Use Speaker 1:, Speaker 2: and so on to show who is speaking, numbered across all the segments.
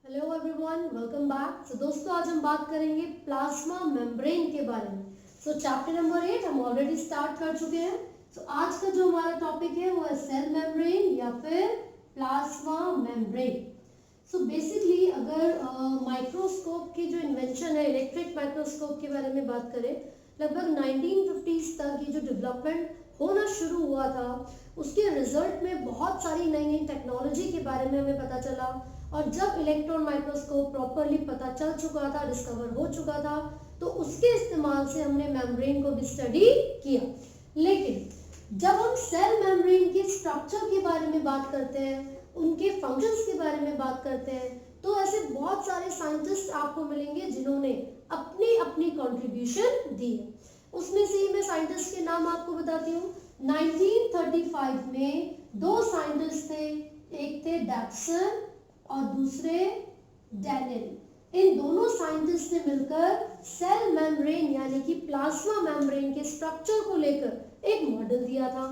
Speaker 1: Hello everyone, welcome back. So दोस्तों, आज हम बात करेंगे प्लाज्मा मेम्ब्रेन के बारे में। सो चैप्टर नंबर 8 हम ऑलरेडी स्टार्ट कर चुके हैं। सो आज का जो हमारा टॉपिक है वो है सेल मेम्ब्रेन या फिर प्लाज्मा मेम्ब्रेन। सो बेसिकली अगर माइक्रोस्कोप की जो इन्वेंशन है, इलेक्ट्रिक माइक्रोस्कोप के बारे में बात करें, लगभग 1950s तक ये जो डेवलपमेंट होना शुरू हुआ था, उसके रिजल्ट में बहुत सारी नई नई टेक्नोलॉजी के बारे में हमें पता चला। और जब इलेक्ट्रॉन माइक्रोस्कोप प्रॉपरली पता चल चुका था, डिस्कवर हो चुका था, तो उसके इस्तेमाल से हमने मेम्ब्रेन को भी स्टडी किया। लेकिन जब हम सेल मेम्ब्रेन के स्ट्रक्चर के बारे में बात करते हैं, उनके फंक्शंस के बारे में बात करते हैं, तो ऐसे बहुत सारे साइंटिस्ट आपको मिलेंगे जिन्होंने अपनी अपनी कंट्रीब्यूशन दी है। उसमें से ही मैं साइंटिस्ट के नाम आपको बताती हूँ। 1935 में दो साइंटिस्ट थे, एक थे डैप्सन और दूसरे डैनियल। इन दोनों साइंटिस्ट ने मिलकर सेल मेम्ब्रेन यानी कि प्लाज्मा मेम्ब्रेन के स्ट्रक्चर को लेकर एक मॉडल दिया था।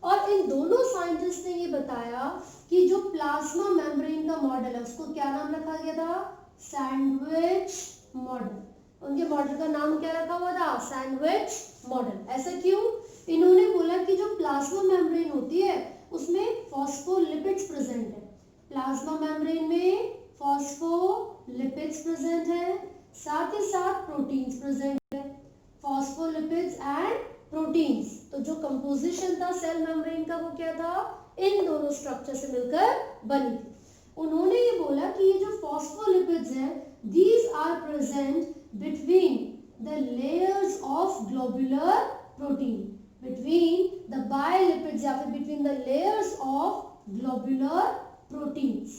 Speaker 1: और इन दोनों साइंटिस्ट ने ये बताया कि जो प्लाज्मा मेम्ब्रेन का मॉडल है उसको क्या नाम रखा गया था? Sandwich model. उनके मॉडल का नाम क्या रखा हुआ था? Sandwich model. ऐसा क्यों? इन्होंने बोला कि जो प्लाज्मा मेम्ब्रेन होती है उसमें फॉस्फोलिपिड्स प्रेजेंट है। प्लाज्मा मेम्ब्रेन में फॉस्फोलिपिड्स प्रेजेंट है, साथ ही साथ प्रोटीन्स प्रेजेंट है। फॉस्फोलिपिड्स एंड प्रोटीन्स, तो जो कंपोजिशन था सेल मेम्ब्रेन का वो क्या था? इन दोनों स्ट्रक्चर से मिलकर बनी थी। उन्होंने ये बोला कि ये जो फॉस्फोलिपिड्स है, these are present between the layers of globular protein, between the bilipids या फिर between the layers of globular proteins।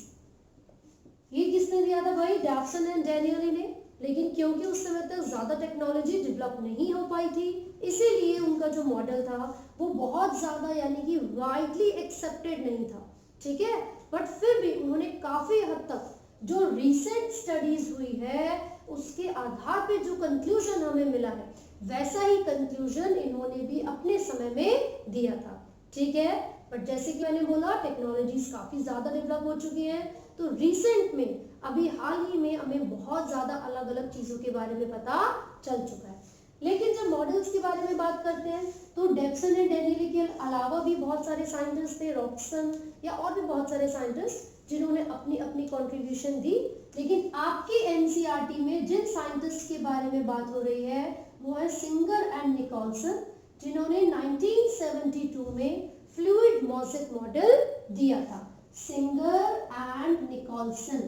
Speaker 1: ये किसने दिया था भाई? डैप्सन एंड डैनियल ने। लेकिन क्योंकि उस समय तक ज्यादा टेक्नोलॉजी डेवलप नहीं हो पाई थी, इसीलिए उनका जो मॉडल था वो बहुत ज्यादा यानी कि वाइडली एक्सेप्टेड नहीं था। ठीक है, बट फिर भी उन्होंने काफी हद तक जो रिसेंट स्टडीज हुई है उसके आधार पे जो कंक्लूजन हमें मिला है, वैसा ही कंक्लूजन इन्होंने भी अपने समय में दिया था। ठीक है, बट जैसे कि मैंने बोला टेक्नोलॉजीज काफी ज्यादा डेवलप हो चुकी हैं, तो रिसेंट में अभी हाल ही में हमें बहुत ज्यादा अलग अलग चीजों के बारे में पता चल चुका है। लेकिन जब मॉडल्स के बारे में बात करते हैं तो डैप्सन एंड डैनियल के अलावा भी बहुत सारे साइंटिस्ट थे, रॉबसन या और भी बहुत सारे साइंटिस्ट जिन्होंने अपनी अपनी कंट्रीब्यूशन दी। लेकिन आपकी एनसीईआरटी में जिन साइंटिस्ट के बारे में बात हो रही है वो है सिंगर एंड निकोलसन, जिन्होंने 1972 में फ्लूइड मोज़ेक मॉडल दिया था। सिंगर एंड निकोलसन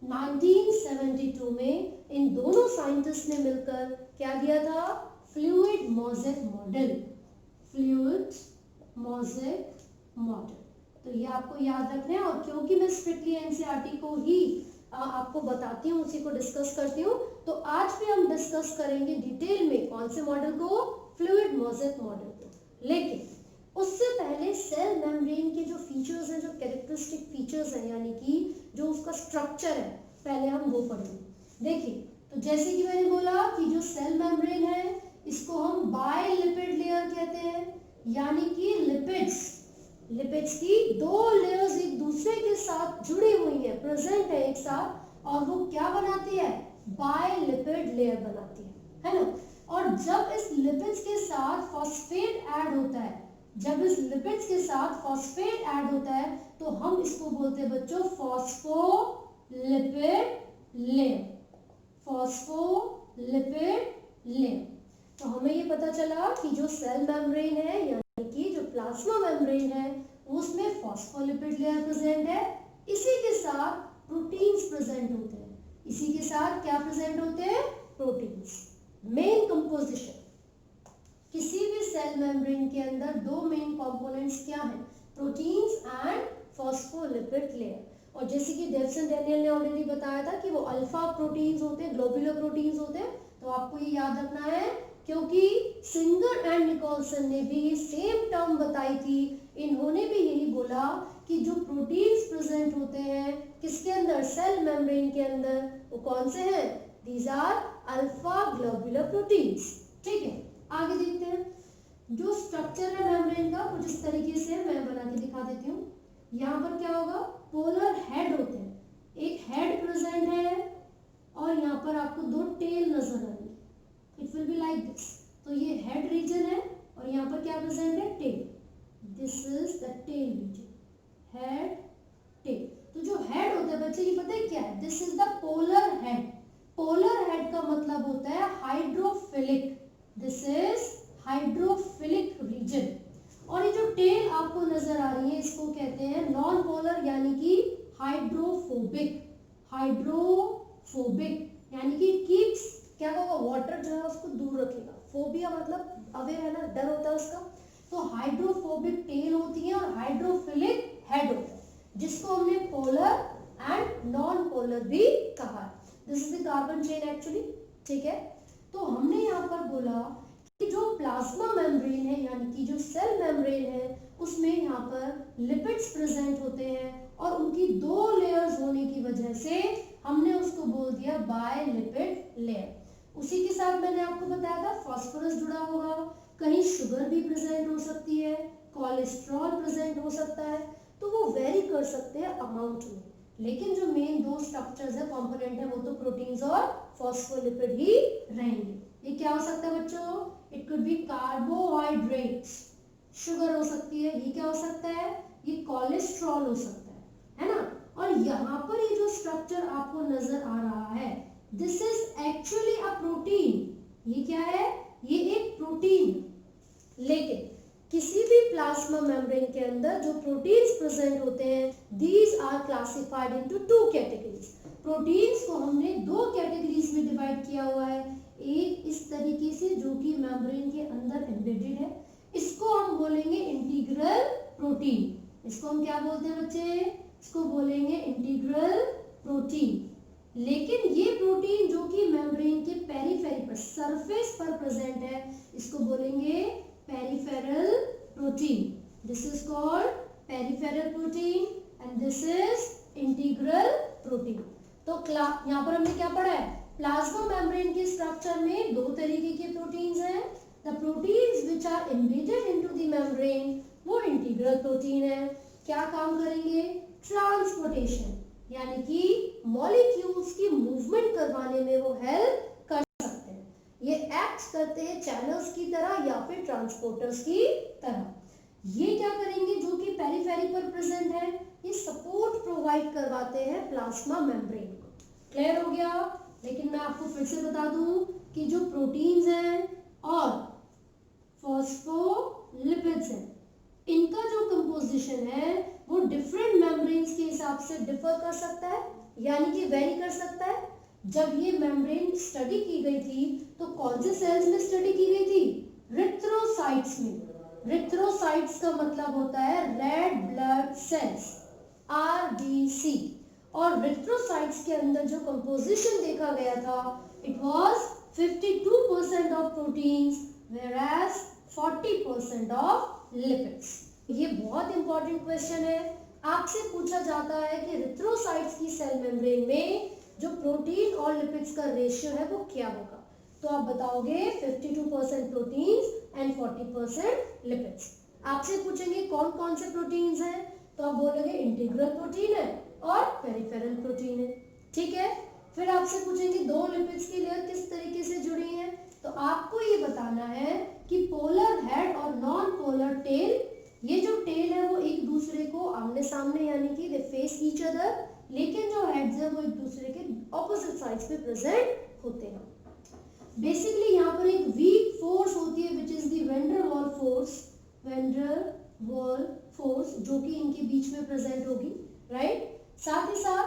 Speaker 1: 1972 में इन दोनों साइंटिस्ट ने मिलकर क्या दिया था? Fluid mosaic model. Fluid mosaic model, तो ये आपको याद रखना है। और क्योंकि मैं स्ट्रिक्टली एनसीईआरटी को ही आपको बताती हूँ, उसी को डिस्कस करती हूँ, तो आज भी हम डिस्कस करेंगे डिटेल में कौन से मॉडल को? फ्लूइड मोज़ेक मॉडल को। लेकिन उससे पहले सेल मेम्ब्रेन के जो फीचर्स हैं, जो कैरेक्टरिस्टिक फीचर्स हैं, यानी कि जो उसका स्ट्रक्चर है, पहले हम वो पढ़ेंगे। देखिए, तो जैसे कि मैंने बोला कि जो सेल मेम्ब्रेन है इसको हम बायलिपिड लेयर कहते हैं, यानी कि लिपिड्स की दो लेयर्स एक दूसरे के साथ जुड़ी हुई है, प्रेजेंट है एक साथ, और वो क्या बनाती है? बायलिपिड लेयर बनाती है ना। और जब इस लिपिड्स के साथ फॉस्फेट ऐड होता है, जब इस लिपिड्स के साथ फॉस्फेट ऐड होता है तो हम इसको बोलते हैं बच्चों फॉस्फोलिपिड लेयर। Phospholipid layer. तो हमें ये पता चला कि जो सेल मेम्ब्रेन है यानी कि जो प्लाज्मा मेम्ब्रेन है उसमें फॉस्फोलिपिड लेयर प्रेजेंट है। इसी के साथ प्रोटीन्स प्रेजेंट होते हैं। इसी के साथ क्या प्रेजेंट होते हैं? प्रोटीन्स। मेन कंपोजिशन किसी भी सेल मेम्ब्रेन के अंदर दो मेन कंपोनेंट्स क्या हैं? Proteins and phospholipid layer. और जैसे कि डैप्सन डैनियल ने ऑलरेडी बताया था कि वो अल्फा प्रोटीन्स होते हैं, ग्लोबुलर प्रोटीन्स होते हैं, तो आपको ये याद रखना है क्योंकि सिंगर एंड निकोलसन ने भी ये सेम टर्म बताई थी। इन्होंने भी यही बोला कि जो प्रोटीन्स प्रेजेंट होते हैं किसके अंदर? सेल मेम्ब्रेन के अंदर, वो कौन से हैं? These are alpha globular proteins. ठीक है, आगे देखते हैं। जो स्ट्रक्चर है मेम्ब्रेन का कुछ इस तरीके से मैं बना के दिखा देती हूँ। यहाँ पर क्या होगा? पोलर हेड होते हैं। एक हेड प्रेजेंट है और यहाँ पर आपको दो टेल नजर आ रही है. It will be like this. तो ये हेड रीजन है और यहाँ पर क्या प्रेजेंट है, tail. This is the tail region. Head, tail. तो जो हेड होता है बच्चे ये पता है क्या है, this is the polar head. Polar head का मतलब होता है hydrophilic. This is hydrophilic region. और ये जो टेल आपको नजर आ रही है इसको कहते हैं नॉन पोलर यानी कि हाइड्रोफोबिक. हाइड्रोफोबिक यानी कि कीप्स क्या होगा, वाटर जो है उसको दूर रखेगा. फोबिया मतलब अवेयर है ना, डर होता है उसका. तो हाइड्रोफोबिक टेल होती है और हाइड्रोफिलिक हेड होता है जिसको हमने पोलर एंड नॉन पोलर भी कहा. This is the carbon chain actually. ठीक है. तो हमने यहाँ पर बोला कि जो प्लाज्मा मेम्ब्रेन है यानी कि जो सेल मेम्ब्रेन है उसमें यहाँ पर लिपिड्स प्रेजेंट होते हैं और उनकी दो लेयर्स होने की वजह से हमने उसको बोल दिया बायलिपिड लेयर. उसी के साथ मैंने आपको बताया था फास्फोरस जुड़ा होगा, कहीं शुगर भी प्रेजेंट हो सकती है, कोलेस्ट्रॉल प्रेजेंट हो सकता है. तो वो वेरी कर सकते हैं अमाउंट में, लेकिन जो मेन दो स्ट्रक्चर्स है, कंपोनेंट है, वो तो प्रोटीन्स और फॉस्फोलिपिड ही रहेंगे. ये क्या हो सकता है बच्चों, it could be carbohydrates, sugar हो सकती है. ये क्या हो सकता है, ये कोलेस्ट्रॉल हो सकता है ना. और यहाँ पर ये जो स्ट्रक्चर आपको नजर आ रहा है this is actually a protein. ये क्या है, ये एक प्रोटीन. लेकिन किसी भी प्लाज्मा मेम्ब्रेन के अंदर जो प्रोटीन्स प्रेजेंट होते हैं these are classified into two categories. Proteins को हमने दो कैटेगरीज में डिवाइड किया हुआ है. एक इस तरीके से जो कि मेम्ब्रेन के अंदर एम्बेडेड है, इसको हम बोलेंगे इंटीग्रल प्रोटीन. इसको हम क्या बोलते हैं बच्चे, इसको बोलेंगे इंटीग्रल प्रोटीन. लेकिन ये प्रोटीन जो कि मेम्ब्रेन के पेरिफेरी पर, सरफेस पर प्रेजेंट है, इसको बोलेंगे peripheral protein. This is called peripheral protein and this is integral protein. तो यहाँ पर हमने क्या पढ़ा है, प्लाज्मा मेम्ब्रेन के स्ट्रक्चर में दो तरीके के प्रोटीन्स हैं. The proteins which are embedded into the membrane वो इंटीग्रल प्रोटीन है. क्या काम करेंगे, ट्रांसपोर्टेशन यानी कि मॉलिक्यूल्स की मूवमेंट करवाने में वो हेल्प. ये एक्ट करते हैं चैनल्स की तरह या फिर ट्रांसपोर्टर्स की तरह. ये क्या करेंगे, जो कि पेरिफेरी पर प्रेजेंट है, ये सपोर्ट प्रोवाइड करवाते हैं प्लाज्मा मेम्ब्रेन को. क्लियर हो गया. लेकिन मैं आपको फिर से बता दूं कि जो प्रोटीन्स हैं और फॉस्फोलिपिड्स हैं, इनका जो कंपोजिशन है वो डिफरेंट मेम्ब्रेन्स के हिसाब से डिफर कर सकता है यानी कि वेरी कर सकता है. जब ये मेम्ब्रेन स्टडी की गई थी तो कौन से सेल्स में स्टडी की गई थी, रिथ्रोसाइट्स में. रिथ्रोसाइट्स का मतलब होता है रेड ब्लड सेल्स, RBC. और रिथ्रोसाइट्स के अंदर जो कंपोजिशन देखा गया था it was 52% of proteins whereas 40% of lipids. ये बहुत इंपॉर्टेंट क्वेश्चन है. आपसे पूछा जाता है कि रिथ्रोसाइट्स की सेल मेम्ब्रेन में जो प्रोटीन और लिपिड्स का रेशियो है वो क्या होगा. तो आप बताओगे 52% प्रोटीन्स एंड 40% लिपिड्स. आपसे पूछेंगे कौन कौन से प्रोटीन्स हैं तो आप बोलोगे इंटीग्रल प्रोटीन है और पेरिफेरल प्रोटीन है. ठीक है. फिर आपसे पूछेंगे दो लिपिड्स की लेयर किस तरीके से जुड़ी है, तो आपको ये बताना है कि पोलर हेड और नॉन पोलर टेल, ये जो टेल है वो एक दूसरे को आमने सामने यानी कि दे फेस ईच अदर, लेकिन जो हेड्स है वो एक दूसरे के ऑपोजिट साइड्स पे प्रेजेंट होते हैं. बेसिकली यहाँ पर एक वीक फोर्स होती है which is the vendor wall force. Vendor wall force जो कि इनके बीच में प्रेजेंट होगी. राइट. साथ ही साथ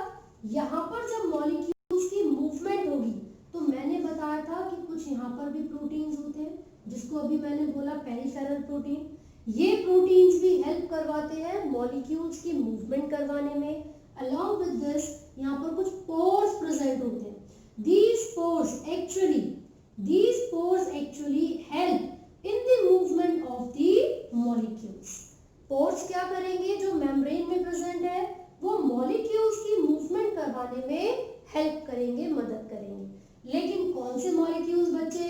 Speaker 1: यहाँ पर जब मॉलिक्यूल्स की मूवमेंट होगी तो मैंने बताया था कि कुछ यहाँ पर भी प्रोटीन्स होते हैं जिसको अभी मैंने बोला पेरिफेरल प्रोटीन. ये प्रोटीन्स भी हेल्प करवाते हैं मॉलिक्यूल्स की मूवमेंट करवाने में. Along with this, यहाँ पर कुछ pores present होते हैं. These pores actually help in the movement of the molecules. Pores क्या करेंगे, जो membrane में present है वो molecules की movement करवाने में help करेंगे, मदद करेंगे. लेकिन कौन से molecules बच्चे,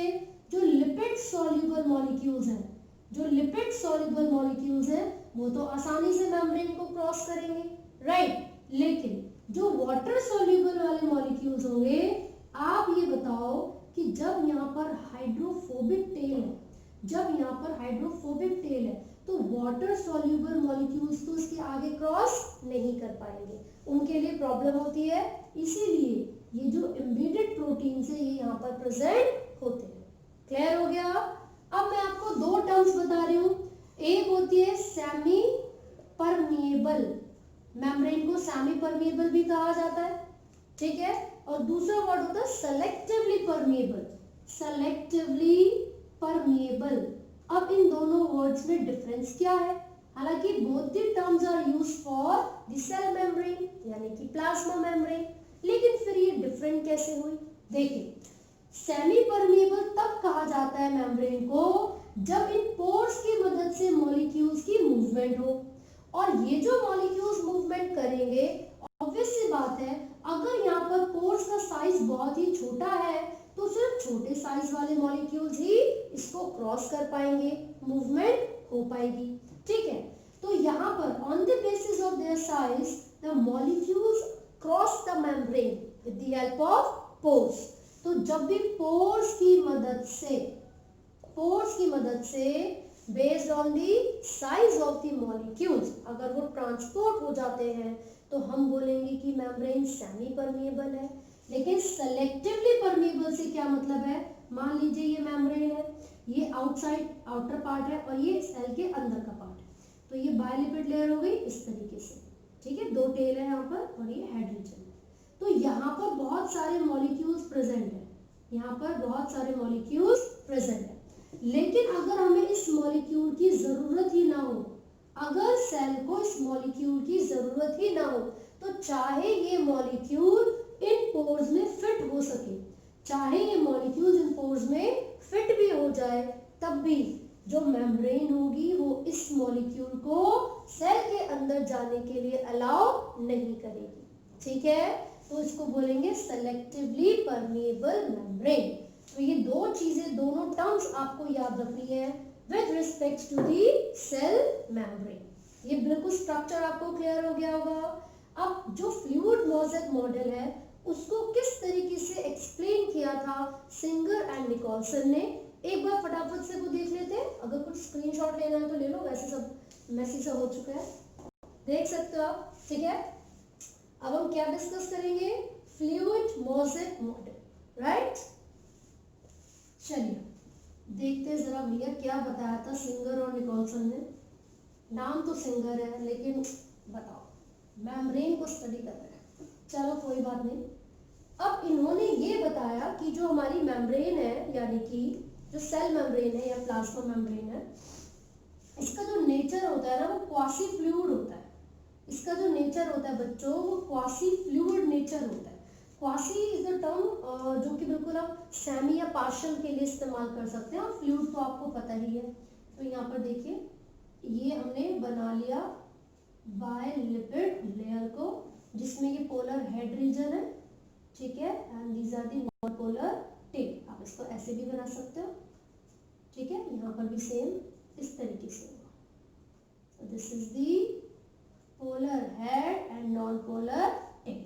Speaker 1: जो lipid soluble molecules हैं. जो lipid soluble molecules हैं वो तो आसानी से membrane को क्रॉस करेंगे. राइट. लेकिन जो वाटर सॉल्युबल वाले मॉलिक्यूल्स होंगे, आप ये बताओ कि जब यहाँ पर हाइड्रोफोबिक टेल है, जब यहाँ पर हाइड्रोफोबिक टेल है तो वाटर सॉल्युबल मॉलिक्यूल्स तो इसके आगे क्रॉस नहीं कर पाएंगे, उनके लिए प्रॉब्लम होती है। इसीलिए ये जो एम्बेडेड प्रोटीन्स है ये यहाँ पर प्रेजेंट होते हैं। क्लियर हो गया? अब मैं आपको दो टर्म्स बता रही हूँ, एक होती है सेमी परमिएबल, मेम्ब्रेन को सेमी परमिएबल भी कहा जाता है, ठीक है, और दूसरा वर्ड होता है सेलेक्टिवली परमिएबल, सेलेक्टिवली परमिएबल। अब इन दोनों वर्ड्स में डिफरेंस क्या है? हालांकि both the terms are used for the cell membrane यानी कि प्लाज्मा मेम्ब्रेन, लेकिन फिर ये डिफरेंट कैसे हुई? देखिए, सेमी परमिएबल तब कहा जाता है मेम्ब्रेन को जब इन पोर्स की मदद से मॉलिक्यूल्स की मूवमेंट हो, और ये जो मॉलिक्यूल्स मूवमेंट करेंगे, ऑब्वियस सी बात है, अगर यहाँ पर पोर्स का साइज बहुत ही छोटा है तो सिर्फ छोटे साइज वाले मॉलिक्यूल्स ही इसको क्रॉस कर पाएंगे, मूवमेंट हो पाएगी, ठीक है। तो यहाँ पर on the basis of their size the molecules cross the membrane with the help of pores. तो जब भी पोर्स की मदद से based on the size of the molecules अगर वो ट्रांसपोर्ट हो जाते हैं तो हम बोलेंगे कि मेम्ब्रेन सेमी परमिएबल है। लेकिन सेलेक्टिवली परमिएबल से क्या मतलब है? मान लीजिए ये मेम्ब्रेन है, ये आउटर पार्ट है और ये सेल के अंदर का पार्ट है, तो ये बायलिपिड लेयर हो गई इस तरीके से, ठीक है, दो टेल है यहाँ पर और ये हेड रीजन है। तो यहाँ पर बहुत सारे मॉलिक्यूल्स प्रेजेंट है, यहाँ पर बहुत सारे मॉलिक्यूल्स प्रेजेंट है, लेकिन अगर हमें इस मॉलिक्यूल की जरूरत ही ना हो, अगर सेल को इस मॉलिक्यूल की जरूरत ही ना हो, तो चाहे ये मॉलिक्यूल इन पोर्स में फिट हो सके, चाहे ये मॉलिक्यूल्स इन पोर्स में फिट भी हो जाए, तब भी जो मेम्ब्रेन होगी वो इस मॉलिक्यूल को सेल के अंदर जाने के लिए अलाउ नहीं करेगी, ठीक है। तो इसको बोलेंगे सेलेक्टिवली परमिएबल मेम्ब्रेन। तो ये दो चीजें, दोनों टर्म्स आपको याद रखनी है with respect to the cell membrane. ये बिल्कुल स्ट्रक्चर आपको क्लियर हो गया होगा। अब जो फ्लूइड मोज़ेक मॉडल है उसको किस तरीके से एक्सप्लेन किया था सिंगर एंड निकोलसन ने, एक बार फटाफट से वो देख लेते हैं। अगर कुछ स्क्रीनशॉट लेना है तो ले लो, वैसे सब मैसी सा हो चुका है, देख सकते हो आप, ठीक है। अब हम क्या डिस्कस करेंगे? Fluid mosaic model, right. चलिए देखते जरा भैया क्या बताया था सिंगर और निकोलसन ने। नाम तो सिंगर है लेकिन बताओ मेम्ब्रेन को स्टडी कर रहे हैं, चलो कोई बात नहीं। अब इन्होंने ये बताया कि जो हमारी मेम्ब्रेन है यानी कि जो सेल मेम्ब्रेन है या प्लाज्मा मेम्ब्रेन है, इसका जो नेचर होता है ना वो क्वासी फ्लूइड होता है। इसका जो नेचर होता है बच्चों वो क्वासी फ्लूइड नेचर होता है। क्वासी इज अ टर्म जो कि बिल्कुल आप सेमी या पार्शियल के लिए इस्तेमाल कर सकते हैं, और फ्लूइड तो आपको पता ही है। तो यहाँ पर देखिए ये हमने बना लिया बायलिपिड लेयर को, जिसमें ये पोलर हेड रीजन है, ठीक है, and these are the polar tail. आप इसको ऐसे भी बना सकते हो, ठीक है, यहाँ पर भी सेम इस तरीके से होगा। This is the polar head and non polar tail.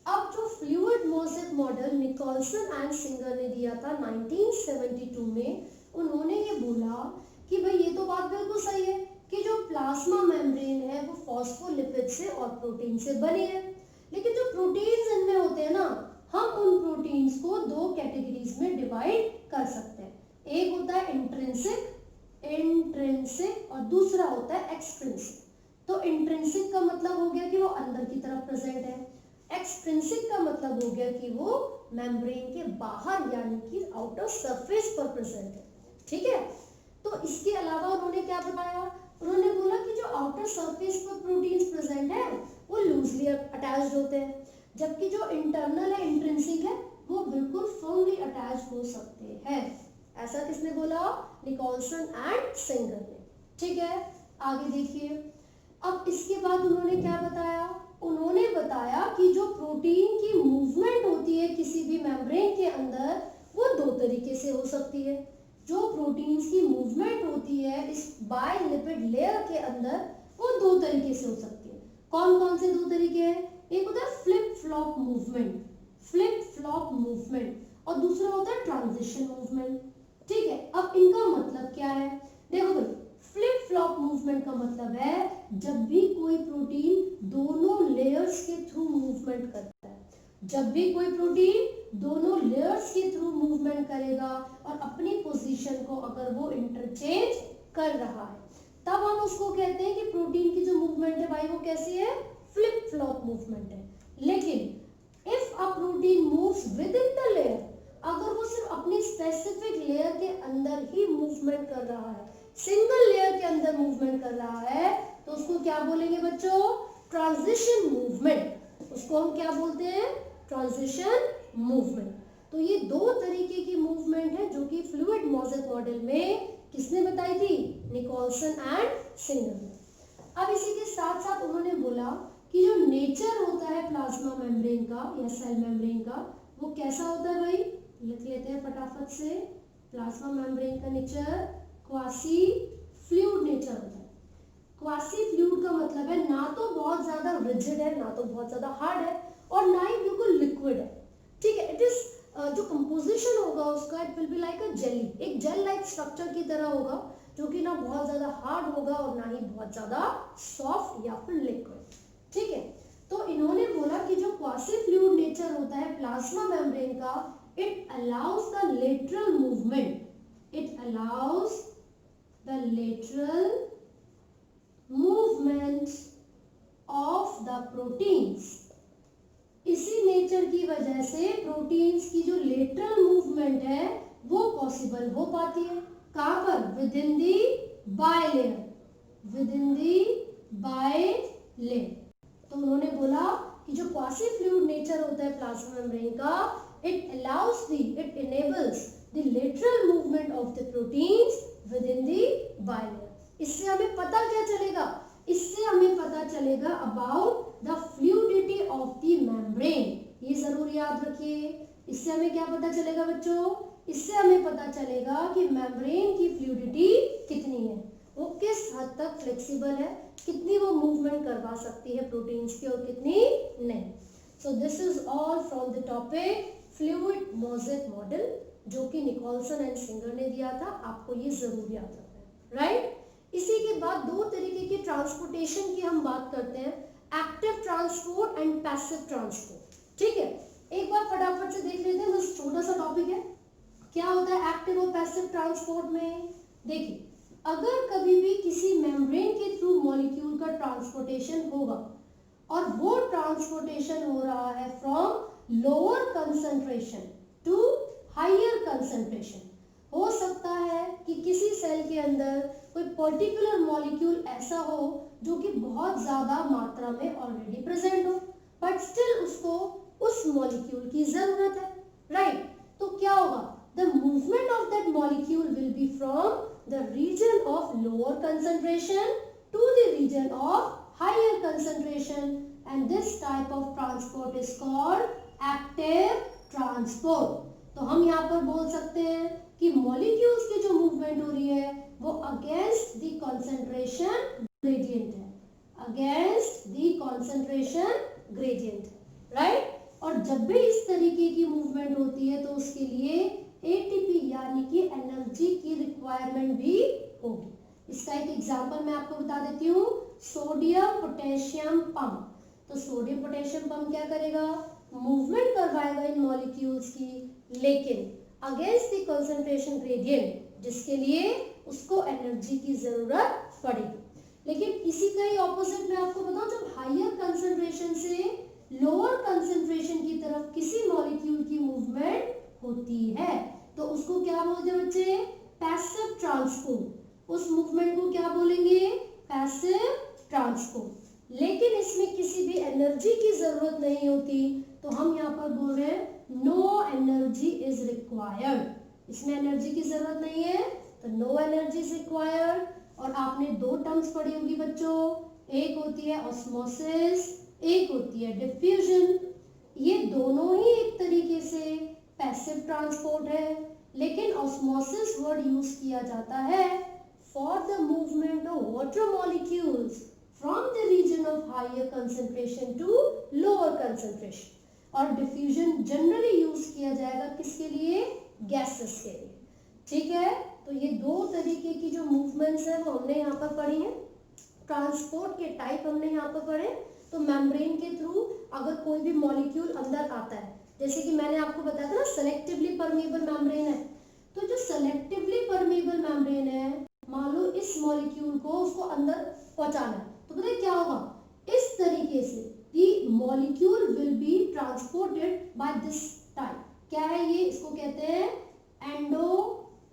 Speaker 1: अब जो fluid mosaic model Nicolson and Singer ने दिया था 1972 में, उन्होंने ये बोला कि भाई ये तो बात बिल्कुल सही है कि जो प्लाज्मा मेम्ब्रेन है वो फॉस्फोलिपिड से और प्रोटीन से बनी है, लेकिन जो प्रोटीन्स इनमें होते हैं ना, हम उन प्रोटीन्स को दो कैटेगरीज में डिवाइड कर सकते हैं। एक होता है इंट्रिंसिक और दूसरा होता है एक्सट्रिंसिक। तो इंट्रिंसिक का मतलब हो गया कि वो अंदर की तरफ प्रेजेंट है, एक्सट्रिंसिक का मतलब हो गया कि वो मेम्ब्रेन के बाहर यानी कि आउटर सरफेस पर प्रेजेंट है, ठीक है। तो इसके अलावा उन्होंने क्या बताया? उन्होंने बोला कि जो आउटर सरफेस पर प्रोटीन्स प्रेजेंट है वो लूजली अटैच्ड होते हैं, जबकि जो इंटरनल है इंट्रिंसिक है वो बिल्कुल फर्मली अटैच हो सकते हैं। ऐसा किसने बोला? निकोलसन एंड सिंगर ने, ठीक है। आगे देखिए, अब इसके बाद उन्होंने क्या बताया? उन्होंने बताया कि जो प्रोटीन की मूवमेंट होती है किसी भी मेम्ब्रेन के अंदर वो दो तरीके से हो सकती है। जो प्रोटीन्स की मूवमेंट होती है इस बायलिपिड लेयर के अंदर वो दो तरीके से हो सकती है। कौन कौन से दो तरीके हैं? एक होता है flip flop movement, flip flop movement, और दूसरा होता है ट्रांजिशन मूवमेंट। ठीक है, अब इनका मतलब क्या है? देखो भाई, फ्लिप फ्लॉप मूवमेंट का मतलब है जब भी कोई प्रोटीन दोनों लेयर्स के थ्रू मूवमेंट करता है, जब भी कोई प्रोटीन दोनों लेयर्स के थ्रू मूवमेंट करेगा और अपनी पोजीशन को अगर वो इंटरचेंज कर रहा है, तब हम उसको कहते हैं कि प्रोटीन की जो मूवमेंट है भाई वो कैसी है? फ्लिप फ्लॉप मूवमेंट है। लेकिन if a protein moves with in the layer, अगर वो सिर्फ अपनी स्पेसिफिक लेयर के अंदर ही मूवमेंट कर रहा है, सिंगल लेयर के अंदर मूवमेंट कर रहा है, तो उसको क्या बोलेंगे बच्चों? Transition movement. उसको हम क्या बोलते हैं? Transition movement. तो ये दो तरीके की मूवमेंट है जो कि फ्लूइड मोज़ेक मॉडल में किसने बताई थी? निकोलसन एंड सिंगर ने। अब इसी के साथ साथ उन्होंने बोला कि जो नेचर होता है प्लाज्मा मेम्ब्रेन का या सेल मेम्ब्रेन का, वो कैसा होता है भाई? लिख लेते हैं फटाफट से। प्लाज्मा मेम्ब्रेन का नेचर क्वासी फ्लूइड नेचर होता है। क्वासी फ्लूइड का मतलब है ना तो बहुत ज्यादा रिजिड है, ना तो बहुत ज्यादा हार्ड है, और ना ही बिल्कुल लिक्विड है। ठीक है, इट इज जो कंपोजिशन होगा उसका, it will be like a jelly, एक जेल लाइक स्ट्रक्चर की तरह होगा, जो कि ना बहुत ज्यादा हार्ड होगा और ना ही बहुत ज्यादा सॉफ्ट या फिर लिक्विड। ठीक है, तो इन्होंने बोला कि जो क्वासी फ्लूइड नेचर होता है प्लाज्मा मेम्ब्रेन का, it allows the lateral movement, it allows the lateral movement of the proteins। इसी नेचर की वजह से प्रोटीन्स की जो लेटरल मूवमेंट है वो पॉसिबल हो पाती है। कहां पर? With in the bilayer, with in the bilayer. तो उन्होंने बोला कि जो क्वासी फ्लूइड नेचर होता है प्लाज्मा मेम्ब्रेन का, it enables the lateral movement of the proteins within the bilayer। इससे हमें पता क्या चलेगा? इससे हमें पता चलेगा about the fluidity of the membrane। ये जरूर याद रखिए। इससे हमें क्या पता चलेगा बच्चों? इससे हमें पता चलेगा कि मेम्ब्रेन की फ्लूइडिटी कितनी है, वो किस हद तक फ्लेक्सिबल है, कितनी वो मूवमेंट करवा सकती है प्रोटीन्स की और कितनी नहीं। So this is all from the topic fluid mosaic model, जो कि निकोलसन एंड सिंगर ने दिया था। आपको ये जरूर याद रखना है, राइट। इसी के बाद दो तरीके की ट्रांसपोर्टेशन की हम बात करते हैं, active transport and passive transport. ठीक है, एक बार फटाफट से देख लेते हैं, बस छोटा सा टॉपिक है। क्या होता है एक्टिव और पैसिव ट्रांसपोर्ट में? देखिए, अगर कभी भी किसी मेम्ब्रेन के थ्रू मॉलिक्यूल का ट्रांसपोर्टेशन होगा और वो ट्रांसपोर्टेशन हो रहा है from lower concentration to higher concentration, हो सकता है कि किसी सेल के अंदर कोई पर्टिकुलर मॉलिक्यूल ऐसा हो जो कि बहुत ज्यादा मात्रा में ऑलरेडी प्रेजेंट हो, बट स्टिल उसको उस मॉलिक्यूल की जरूरत है, राइट। तो क्या होगा? The movement of that molecule will be from the region of lower concentration to the region of higher concentration, and this type of transport is called active transport। तो हम यहाँ पर बोल सकते हैं कि मॉलिक्यूल्स की जो मूवमेंट हो रही है वो अगेंस्ट द कंसंट्रेशन ग्रेडियंट है, against the concentration gradient, right. और जब भी इस तरीके की मूवमेंट होती है तो उसके लिए एटीपी यानी कि एनर्जी की रिक्वायरमेंट भी होगी। इसका एक एग्जांपल मैं आपको बता देती हूँ, सोडियम पोटेशियम पंप। तो सोडियम पोटेशियम पंप क्या करेगा? मूवमेंट करवाएगा इन मॉलिक्यूल्स की, लेकिन अगेंस्ट द कंसंट्रेशन ग्रेडियंट, जिसके लिए उसको एनर्जी की जरूरत पड़ेगी। लेकिन इसी का ही ऑपोजिट मैं आपको बताऊं, जब हायर कंसंट्रेशन से लोअर कंसंट्रेशन की तरफ किसी मॉलिक्यूल की मूवमेंट होती है तो उसको क्या बोलते हैं बच्चे? Passive transport. उस मूवमेंट को क्या बोलेंगे? Passive transport. लेकिन इसमें किसी भी एनर्जी की जरूरत नहीं होती, तो हम यहाँ पर बोल रहे हैं नो एनर्जी इज रिक्वायर्ड। इसमें एनर्जी की जरूरत नहीं है तो नो एनर्जी इज रिक्वायर्ड। और आपने दो टर्म्स पढ़ी होगी बच्चों, एक होती है ऑस्मोसिस, एक होती है डिफ्यूजन। ये दोनों ही एक तरीके से पैसिव ट्रांसपोर्ट है, लेकिन ऑस्मोसिस वर्ड यूज किया जाता है for the movement of water molecules from the region of higher concentration to lower concentration. और डिफ्यूजन जनरली यूज किया जाएगा किसके लिए? गैसेस के लिए। ठीक है, तो ये दो तरीके की जो मूवमेंट्स है वो हमने यहाँ पर पढ़ी है। ट्रांसपोर्ट के टाइप हमने यहाँ पर पढ़े। तो मेम्ब्रेन के थ्रू अगर कोई भी मॉलिक्यूल अंदर आता है, जैसे कि मैंने आपको बताया था ना सेलेक्टिवली परमेबल मेम्ब्रेन है, तो जो सेलेक्टिवली परमेबल मेम्ब्रेन है, मान लो इस मॉलिक्यूल को उसको अंदर पहुंचाना है, तो पता है क्या होगा? इस तरीके से the molecule will be transported by this type. क्या है ये? इसको कहते हैं एंडोसाइटोसिस।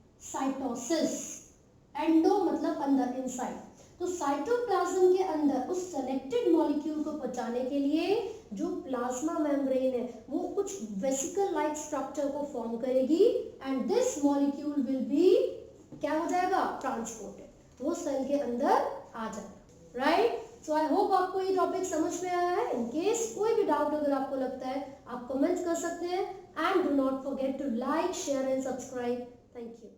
Speaker 1: एंडो मतलब अंदर, इनसाइड। तो साइटोप्लाज्म के अंदर उस सेलेक्टेड मॉलिक्यूल को पहुंचाने के लिए जो प्लाज्मा मेम्ब्रेन है वो कुछ वेसिकल लाइक स्ट्रक्चर को फॉर्म करेगी and this molecule will be क्या हो जाएगा? ट्रांसपोर्टेड, वो सेल के अंदर आ जाएगा। राइट? सो आई होप आपको ये टॉपिक समझ में आया है। इन केस कोई भी डाउट अगर आपको लगता है आप कमेंट्स कर सकते हैं and do not forget to like, share and subscribe. Thank you.